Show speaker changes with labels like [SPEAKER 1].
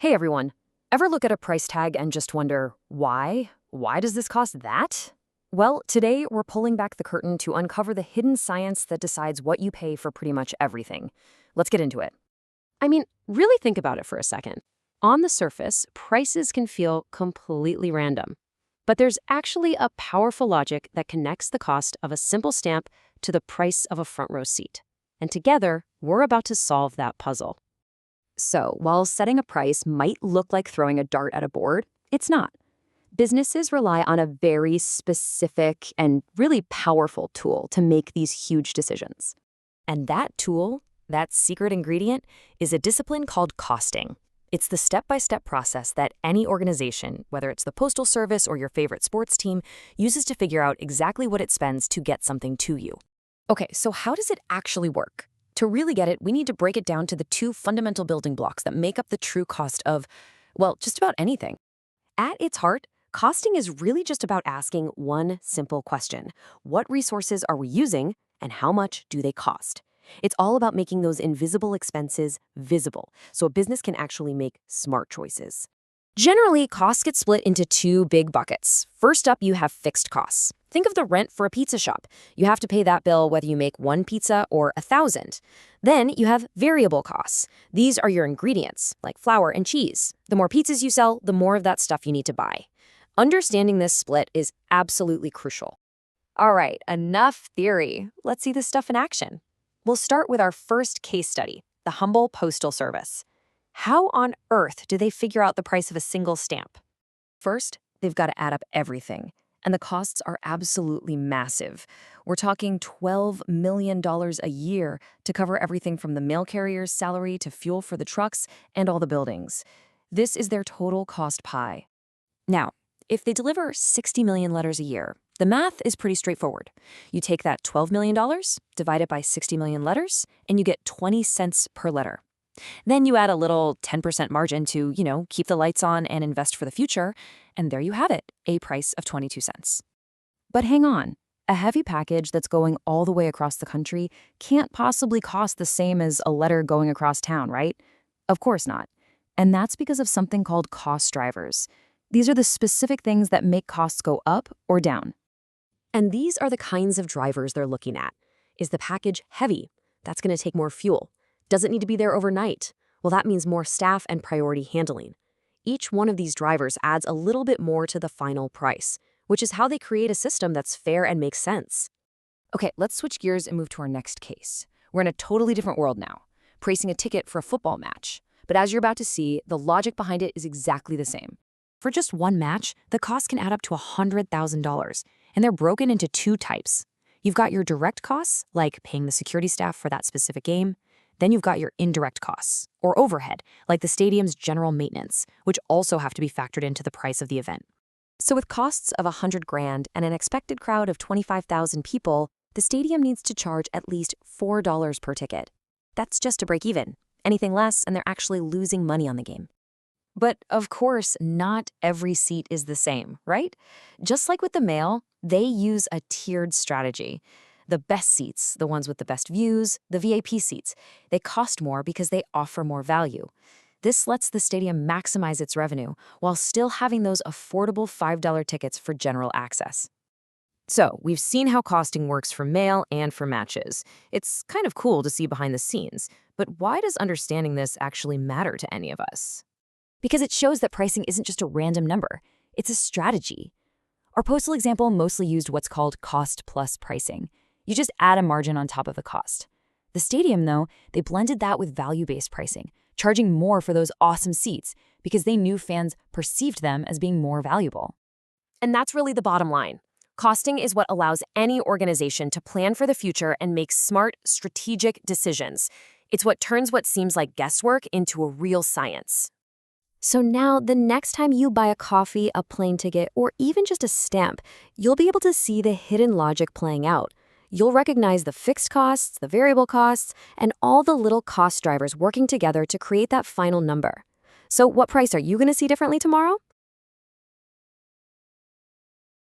[SPEAKER 1] Hey everyone, ever look at a price tag and just wonder, why? Why does this cost that? Well, today we're pulling back the curtain to uncover the hidden science that decides what you pay for pretty much everything. Let's get into it.
[SPEAKER 2] Really think about it for a second. On the surface, prices can feel completely random. But there's actually a powerful logic that connects the cost of a simple stamp to the price of a front row seat. And together, we're about to solve that puzzle.
[SPEAKER 1] So, while setting a price might look like throwing a dart at a board, it's not. Businesses rely on a very specific and really powerful tool to make these huge decisions. And that tool, that secret ingredient, is a discipline called costing. It's the step-by-step process that any organization, whether it's the Postal Service or your favorite sports team, uses to figure out exactly what it spends to get something to you. Okay, so how does it actually work? To really get it, we need to break it down to the two fundamental building blocks that make up the true cost of, well, just about anything. At its heart, costing is really just about asking one simple question. What resources are we using, and how much do they cost? It's all about making those invisible expenses visible, so a business can actually make smart choices. Generally, costs get split into two big buckets. First up, you have fixed costs. Think of the rent for a pizza shop. You have to pay that bill whether you make one pizza or 1,000. Then you have variable costs. These are your ingredients, like flour and cheese. The more pizzas you sell, the more of that stuff you need to buy. Understanding this split is absolutely crucial. All right, enough theory. Let's see this stuff in action. We'll start with our first case study, the humble postal service. How on earth do they figure out the price of a single stamp? First, they've got to add up everything, and the costs are absolutely massive. We're talking $12 million a year to cover everything from the mail carrier's salary to fuel for the trucks and all the buildings. This is their total cost pie. Now, if they deliver 60 million letters a year, the math is pretty straightforward. You take that $12 million, divide it by 60 million letters, and you get 20 cents per letter. Then you add a little 10% margin to, keep the lights on and invest for the future, and there you have it, a price of 22 cents. But hang on, a heavy package that's going all the way across the country can't possibly cost the same as a letter going across town, right? Of course not. And that's because of something called cost drivers. These are the specific things that make costs go up or down. And these are the kinds of drivers they're looking at. Is the package heavy? That's going to take more fuel. Does it need to be there overnight? Well, that means more staff and priority handling. Each one of these drivers adds a little bit more to the final price, which is how they create a system that's fair and makes sense. Okay, let's switch gears and move to our next case. We're in a totally different world now, pricing a ticket for a football match. But as you're about to see, the logic behind it is exactly the same. For just one match, the cost can add up to $100,000, and they're broken into two types. You've got your direct costs, like paying the security staff for that specific game. Then you've got your indirect costs, or overhead, like the stadium's general maintenance, which also have to be factored into the price of the event. So with costs of $100,000 and an expected crowd of 25,000 people, the stadium needs to charge at least $4 per ticket. That's just to break even. Anything less, and they're actually losing money on the game. But of course, not every seat is the same, right? Just like with the mail, they use a tiered strategy. The best seats, the ones with the best views, the VIP seats, they cost more because they offer more value. This lets the stadium maximize its revenue while still having those affordable $5 tickets for general access. So, we've seen how costing works for mail and for matches. It's kind of cool to see behind the scenes, but why does understanding this actually matter to any of us? Because it shows that pricing isn't just a random number, it's a strategy. Our postal example mostly used what's called cost-plus pricing. You just add a margin on top of the cost. The stadium, though, they blended that with value-based pricing, charging more for those awesome seats because they knew fans perceived them as being more valuable. And that's really the bottom line. Costing is what allows any organization to plan for the future and make smart, strategic decisions. It's what turns what seems like guesswork into a real science. So now, the next time you buy a coffee, a plane ticket, or even just a stamp, you'll be able to see the hidden logic playing out. You'll recognize the fixed costs, the variable costs, and all the little cost drivers working together to create that final number. So what price are you going to see differently tomorrow?